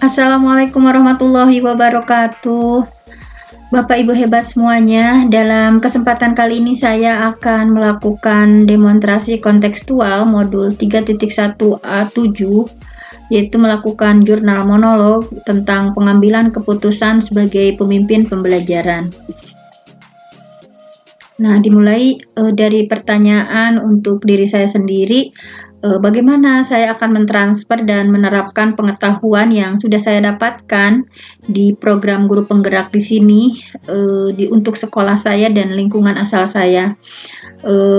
Assalamualaikum warahmatullahi wabarakatuh. Bapak Ibu hebat semuanya, dalam kesempatan kali ini saya akan melakukan demonstrasi kontekstual modul 3.1A7, yaitu melakukan jurnal monolog tentang pengambilan keputusan sebagai pemimpin pembelajaran. Nah, dimulai dari pertanyaan untuk diri saya sendiri, bagaimana saya akan mentransfer dan menerapkan pengetahuan yang sudah saya dapatkan di program guru penggerak di sini untuk sekolah saya dan lingkungan asal saya.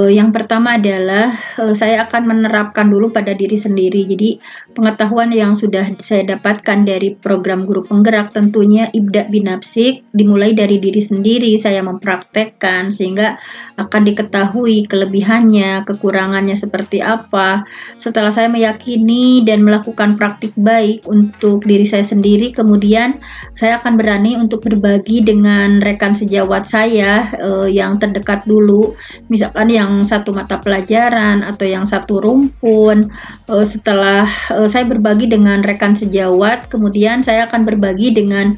Yang pertama adalah saya akan menerapkan dulu pada diri sendiri. Jadi pengetahuan yang sudah saya dapatkan dari program guru penggerak tentunya ibda binafsik, dimulai dari diri sendiri. Saya mempraktekkan sehingga akan diketahui kelebihannya, kekurangannya seperti apa. Setelah saya meyakini dan melakukan praktik baik untuk diri saya sendiri, kemudian saya akan berani untuk berbagi dengan rekan sejawat saya yang terdekat dulu. Misalkan yang satu mata pelajaran atau yang satu rumpun. Setelah saya berbagi dengan rekan sejawat, kemudian saya akan berbagi dengan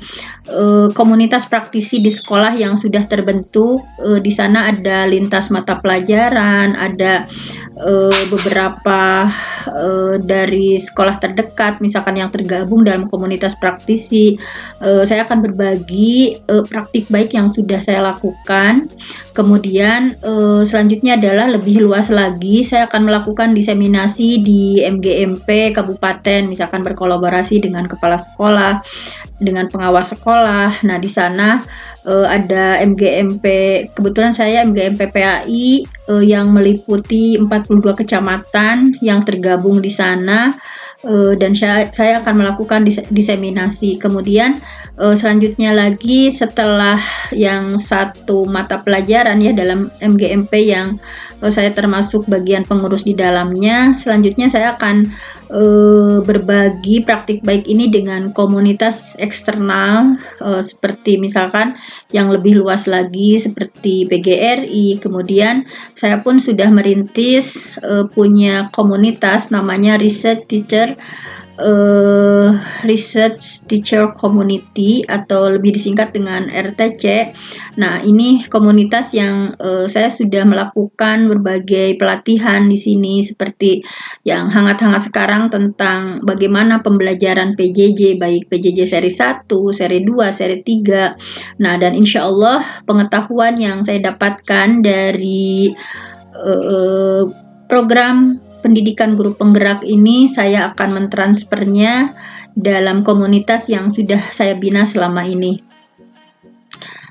komunitas praktisi di sekolah yang sudah terbentuk. Di sana ada lintas mata pelajaran, ada beberapa dari sekolah terdekat, misalkan yang tergabung dalam komunitas praktisi. Saya akan berbagi praktik baik yang sudah saya lakukan. Kemudian selanjutnya adalah lebih luas lagi, saya akan melakukan diseminasi di MGMP kabupaten, misalkan berkolaborasi dengan kepala sekolah, dengan pengawas sekolah. Nah, di sana ada MGMP, kebetulan saya MGMP PAI yang meliputi 42 kecamatan yang tergabung di sana. Dan saya akan melakukan diseminasi. Kemudian selanjutnya lagi, setelah yang satu mata pelajaran ya dalam MGMP yang saya termasuk bagian pengurus di dalamnya, selanjutnya saya akan berbagi praktik baik ini dengan komunitas eksternal, seperti misalkan yang lebih luas lagi seperti PGRI. Kemudian saya pun sudah merintis punya komunitas namanya Research Teacher Community atau lebih disingkat dengan RTC. Nah, ini komunitas yang saya sudah melakukan berbagai pelatihan di sini, seperti yang hangat-hangat sekarang tentang bagaimana pembelajaran PJJ, baik PJJ seri 1, seri 2, seri 3. Nah, dan insya Allah pengetahuan yang saya dapatkan dari program pendidikan guru penggerak ini, saya akan mentransfernya dalam komunitas yang sudah saya bina selama ini.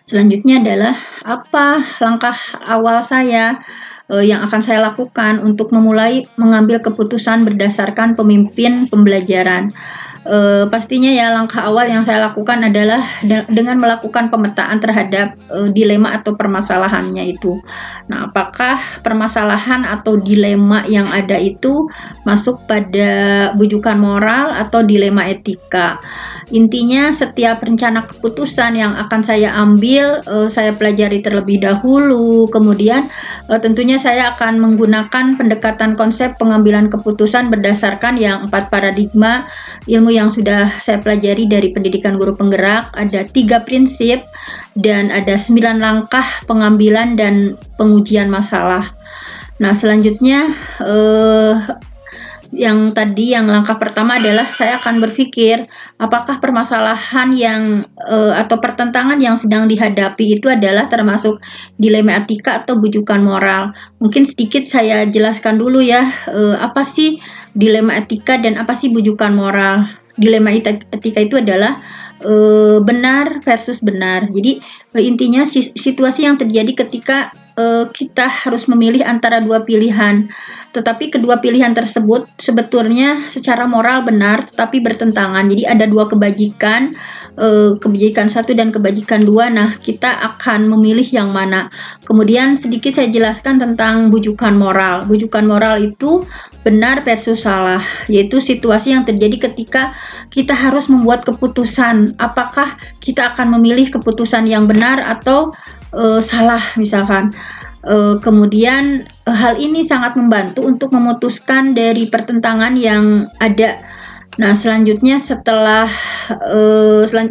Selanjutnya adalah apa langkah awal saya yang akan saya lakukan untuk memulai mengambil keputusan berdasarkan pemimpin pembelajaran. Pastinya ya, langkah awal yang saya lakukan adalah dengan melakukan pemetaan terhadap dilema atau permasalahannya itu. Nah, apakah permasalahan atau dilema yang ada itu masuk pada bujukan moral atau dilema etika? Intinya setiap rencana keputusan yang akan saya ambil, saya pelajari terlebih dahulu. Kemudian tentunya saya akan menggunakan pendekatan konsep pengambilan keputusan berdasarkan yang 4 paradigma ilmu yang sudah saya pelajari dari pendidikan guru penggerak. Ada 3 prinsip dan ada 9 langkah pengambilan dan pengujian masalah. Nah, selanjutnya yang langkah pertama adalah saya akan berpikir apakah permasalahan yang atau pertentangan yang sedang dihadapi itu adalah termasuk dilema etika atau bujukan moral. Mungkin sedikit saya jelaskan dulu ya, apa sih dilema etika dan apa sih bujukan moral. Dilema etika itu adalah benar versus benar. Jadi intinya situasi yang terjadi ketika kita harus memilih antara dua pilihan, tetapi kedua pilihan tersebut sebetulnya secara moral benar tetapi bertentangan. Jadi ada dua kebajikan, kebajikan 1 dan kebajikan 2. Nah, kita akan memilih yang mana. Kemudian sedikit saya jelaskan tentang bujukan moral. Bujukan moral itu benar versus salah, yaitu situasi yang terjadi ketika kita harus membuat keputusan apakah kita akan memilih keputusan yang benar atau salah misalkan. Kemudian hal ini sangat membantu untuk memutuskan dari pertentangan yang ada Nah, selanjutnya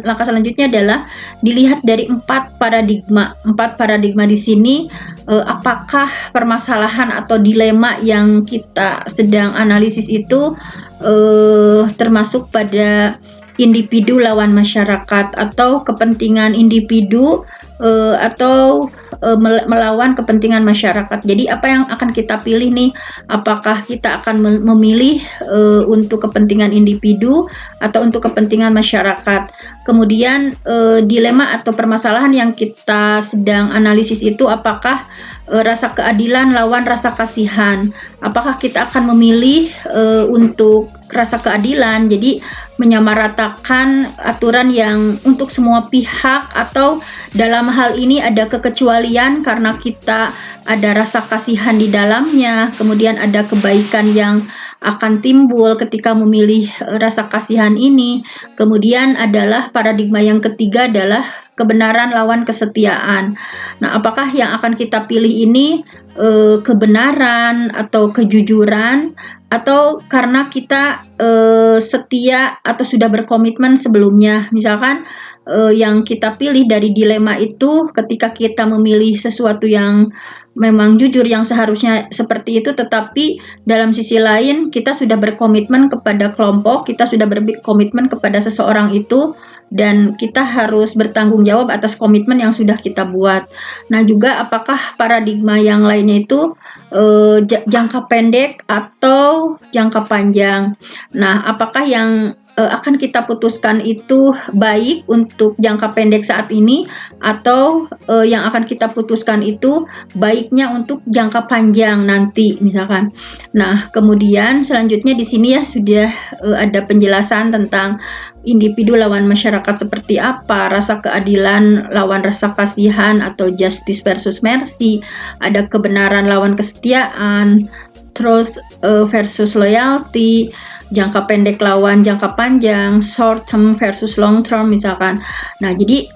langkah selanjutnya adalah dilihat dari 4 paradigma. 4 paradigma di sini, apakah permasalahan atau dilema yang kita sedang analisis itu termasuk pada individu lawan masyarakat atau kepentingan individu atau melawan kepentingan masyarakat. Jadi apa yang akan kita pilih nih? Apakah kita akan memilih untuk kepentingan individu atau untuk kepentingan masyarakat? Kemudian dilema atau permasalahan yang kita sedang analisis itu apakah rasa keadilan lawan rasa kasihan? Apakah kita akan memilih untuk rasa keadilan, jadi menyamaratakan aturan yang untuk semua pihak, atau dalam hal ini ada kekecualian karena kita ada rasa kasihan di dalamnya, kemudian ada kebaikan yang akan timbul ketika memilih rasa kasihan ini. Kemudian adalah paradigma yang ketiga adalah kebenaran lawan kesetiaan. Nah, apakah yang akan kita pilih ini kebenaran atau kejujuran, atau karena kita setia atau sudah berkomitmen sebelumnya? Misalkan yang kita pilih dari dilema itu, ketika kita memilih sesuatu yang memang jujur, yang seharusnya seperti itu, tetapi dalam sisi lain kita sudah berkomitmen kepada kelompok, kita sudah berkomitmen kepada seseorang itu, dan kita harus bertanggung jawab atas komitmen yang sudah kita buat. Nah, juga apakah paradigma yang lainnya itu jangka pendek atau jangka panjang? Nah, apakah yang akan kita putuskan itu baik untuk jangka pendek saat ini, atau yang akan kita putuskan itu baiknya untuk jangka panjang nanti misalkan. Nah, kemudian selanjutnya di sini ya sudah ada penjelasan tentang individu lawan masyarakat seperti apa, rasa keadilan lawan rasa kasihan atau justice versus mercy, ada kebenaran lawan kesetiaan, truth versus loyalty, jangka pendek lawan jangka panjang, short term versus long term misalkan. Nah, jadi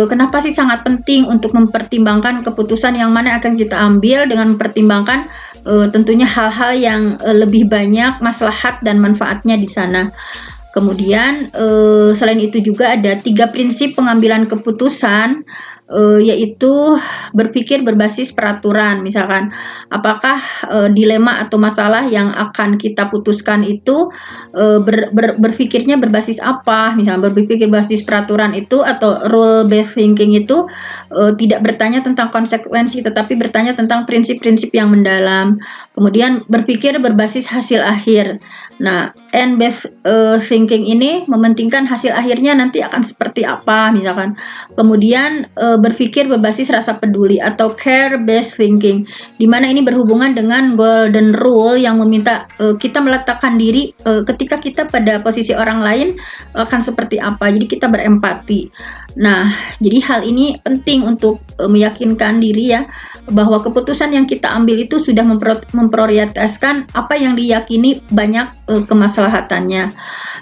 kenapa sih sangat penting untuk mempertimbangkan keputusan yang mana akan kita ambil dengan mempertimbangkan tentunya hal-hal yang lebih banyak maslahat dan manfaatnya di sana. Kemudian selain itu juga ada 3 prinsip pengambilan keputusan, yaitu berpikir berbasis peraturan. Misalkan apakah dilema atau masalah yang akan kita putuskan itu berpikirnya berbasis apa? Misalnya berpikir berbasis peraturan itu atau rule based thinking itu tidak bertanya tentang konsekuensi, tetapi bertanya tentang prinsip-prinsip yang mendalam. Kemudian berpikir berbasis hasil akhir. Nah, end based thinking ini mementingkan hasil akhirnya nanti akan seperti apa misalkan. Kemudian berpikir berbasis rasa peduli atau care based thinking, di mana ini berhubungan dengan golden rule yang meminta kita meletakkan diri ketika kita pada posisi orang lain akan seperti apa. Jadi kita berempati. Nah, jadi hal ini penting untuk meyakinkan diri ya, bahwa keputusan yang kita ambil itu sudah memprioritaskan apa yang diyakini banyak kemaslahatannya.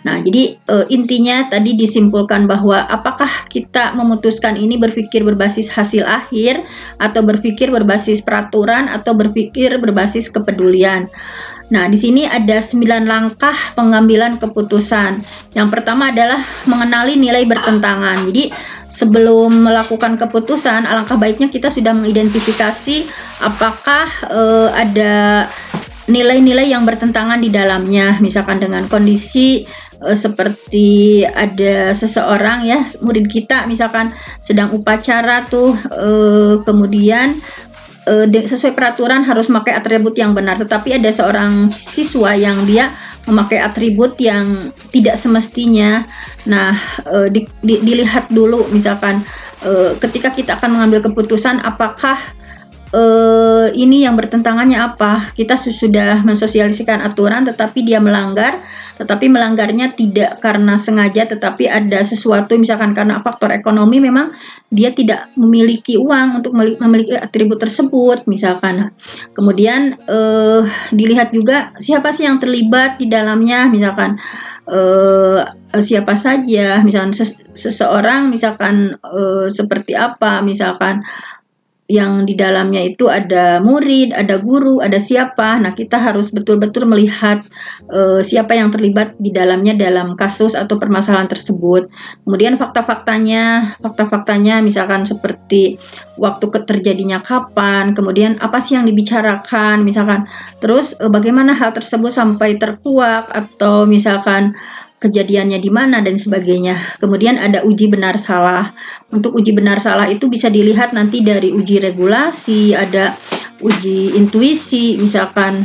Nah, jadi intinya tadi disimpulkan bahwa apakah kita memutuskan ini berpikir berbasis hasil akhir, atau berpikir berbasis peraturan, atau berpikir berbasis kepedulian. Nah, di sini ada 9 langkah pengambilan keputusan. Yang pertama adalah mengenali nilai bertentangan. Jadi, sebelum melakukan keputusan, alangkah baiknya kita sudah mengidentifikasi apakah ada nilai-nilai yang bertentangan di dalamnya. Misalkan dengan kondisi seperti ada seseorang ya, murid kita misalkan sedang upacara tuh, kemudian sesuai peraturan harus memakai atribut yang benar, tetapi ada seorang siswa yang dia memakai atribut yang tidak semestinya. Nah, dilihat dulu misalkan ketika kita akan mengambil keputusan, apakah ini yang bertentangannya apa. Kita sudah mensosialisasikan aturan tetapi dia melanggar, tetapi melanggarnya tidak karena sengaja, tetapi ada sesuatu misalkan karena faktor ekonomi, memang dia tidak memiliki uang untuk memiliki atribut tersebut misalkan. Kemudian dilihat juga siapa sih yang terlibat di dalamnya, misalkan siapa saja, misalkan seseorang misalkan seperti apa, misalkan yang di dalamnya itu ada murid, ada guru, ada siapa. Nah, kita harus betul-betul melihat siapa yang terlibat di dalamnya dalam kasus atau permasalahan tersebut. Kemudian fakta-faktanya misalkan seperti waktu terjadinya kapan, kemudian apa sih yang dibicarakan, misalkan. Terus bagaimana hal tersebut sampai terkuak atau misalkan kejadiannya di mana dan sebagainya. Kemudian ada uji benar salah. Untuk uji benar salah itu bisa dilihat nanti dari uji regulasi, ada uji intuisi, misalkan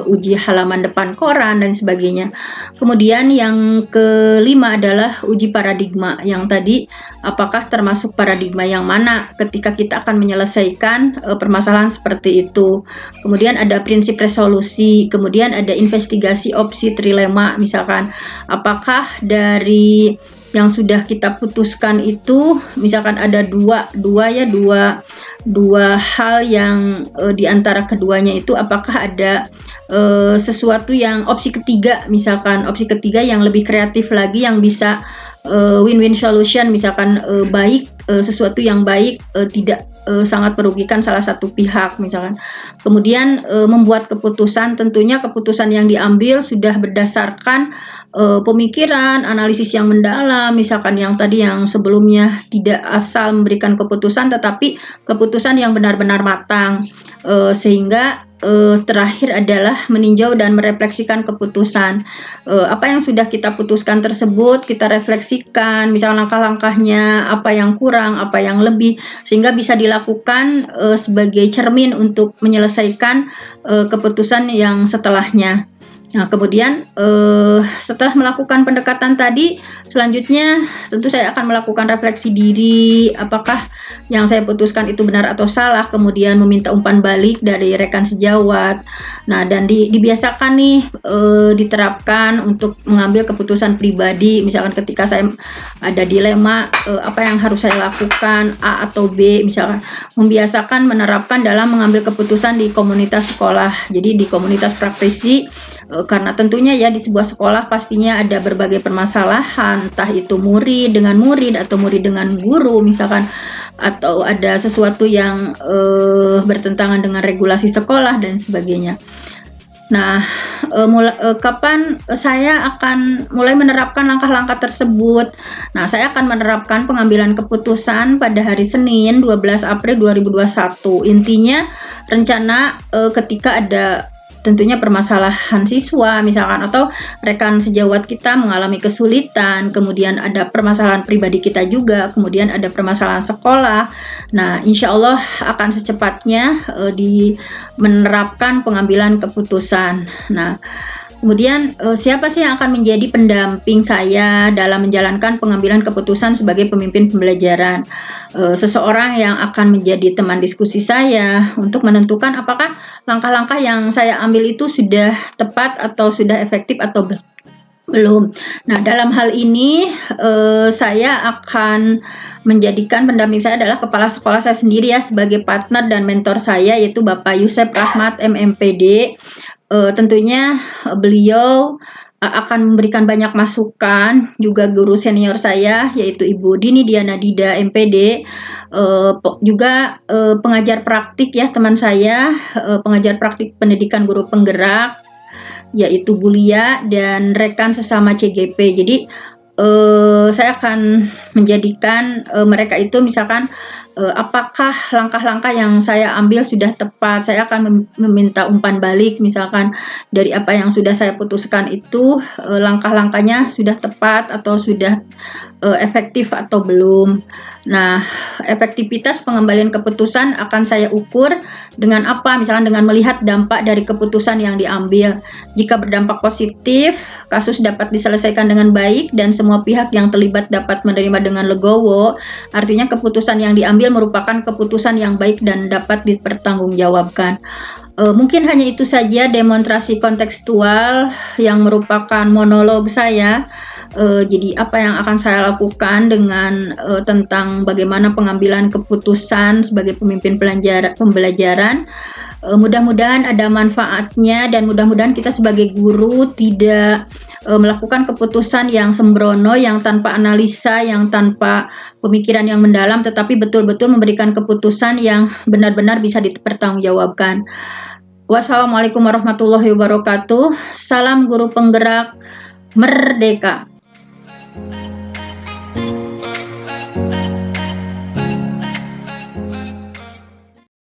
uji halaman depan koran dan sebagainya. Kemudian yang kelima adalah uji paradigma, yang tadi apakah termasuk paradigma yang mana ketika kita akan menyelesaikan permasalahan seperti itu. Kemudian ada prinsip resolusi, kemudian ada investigasi opsi trilema, misalkan apakah dari yang sudah kita putuskan itu misalkan ada dua hal yang di antara keduanya itu apakah ada sesuatu yang opsi ketiga, misalkan opsi ketiga yang lebih kreatif lagi yang bisa win-win solution, misalkan baik, sesuatu yang baik tidak sangat merugikan salah satu pihak misalkan. Kemudian membuat keputusan, tentunya keputusan yang diambil sudah berdasarkan pemikiran, analisis yang mendalam, misalkan yang tadi yang sebelumnya tidak asal memberikan keputusan tetapi keputusan yang benar-benar matang, sehingga terakhir adalah meninjau dan merefleksikan keputusan. Apa yang sudah kita putuskan tersebut kita refleksikan, misalnya langkah-langkahnya, apa yang kurang, apa yang lebih, sehingga bisa dilakukan sebagai cermin untuk menyelesaikan keputusan yang setelahnya. Nah, kemudian setelah melakukan pendekatan tadi, selanjutnya tentu saya akan melakukan refleksi diri, apakah yang saya putuskan itu benar atau salah, kemudian meminta umpan balik dari rekan sejawat. Nah, dan dibiasakan nih diterapkan untuk mengambil keputusan pribadi, misalkan ketika saya ada dilema apa yang harus saya lakukan, A atau B, misalkan membiasakan menerapkan dalam mengambil keputusan di komunitas sekolah. Jadi di komunitas praktisi, karena tentunya ya di sebuah sekolah pastinya ada berbagai permasalahan, entah itu murid dengan murid atau murid dengan guru misalkan, atau ada sesuatu yang bertentangan dengan regulasi sekolah dan sebagainya. Nah, kapan saya akan mulai menerapkan langkah-langkah tersebut? Nah, saya akan menerapkan pengambilan keputusan pada hari Senin 12 April 2021. Intinya rencana ketika ada tentunya permasalahan siswa misalkan atau rekan sejawat kita mengalami kesulitan, kemudian ada permasalahan pribadi kita juga, kemudian ada permasalahan sekolah. Nah, insya Allah akan secepatnya menerapkan pengambilan keputusan. Nah, kemudian siapa sih yang akan menjadi pendamping saya dalam menjalankan pengambilan keputusan sebagai pemimpin pembelajaran? Seseorang yang akan menjadi teman diskusi saya untuk menentukan apakah langkah-langkah yang saya ambil itu sudah tepat atau sudah efektif atau belum. Nah, dalam hal ini saya akan menjadikan pendamping saya adalah kepala sekolah saya sendiri ya sebagai partner dan mentor saya, yaitu Bapak Yusef Rahmat MMPD. Tentunya beliau akan memberikan banyak masukan, juga guru senior saya yaitu Ibu Dini Diana Dida MPD, juga pengajar praktik ya teman saya, pengajar praktik pendidikan guru penggerak yaitu Bulia dan rekan sesama CGP. Jadi saya akan menjadikan mereka itu misalkan apakah langkah-langkah yang saya ambil sudah tepat. Saya akan meminta umpan balik misalkan dari apa yang sudah saya putuskan itu langkah-langkahnya sudah tepat atau sudah efektif atau belum. Nah, efektivitas pengembalian keputusan akan saya ukur dengan apa? Misalkan dengan melihat dampak dari keputusan yang diambil. Jika berdampak positif, kasus dapat diselesaikan dengan baik dan semua pihak yang terlibat dapat menerima dengan legowo, artinya keputusan yang diambil merupakan keputusan yang baik dan dapat dipertanggungjawabkan. Mungkin hanya itu saja demonstrasi kontekstual yang merupakan monolog saya. Jadi apa yang akan saya lakukan dengan tentang bagaimana pengambilan keputusan sebagai pemimpin pembelajaran. Mudah-mudahan ada manfaatnya dan mudah-mudahan kita sebagai guru tidak melakukan keputusan yang sembrono, yang tanpa analisa, yang tanpa pemikiran yang mendalam, tetapi betul-betul memberikan keputusan yang benar-benar bisa dipertanggungjawabkan. Wassalamualaikum warahmatullahi wabarakatuh. Salam guru penggerak merdeka.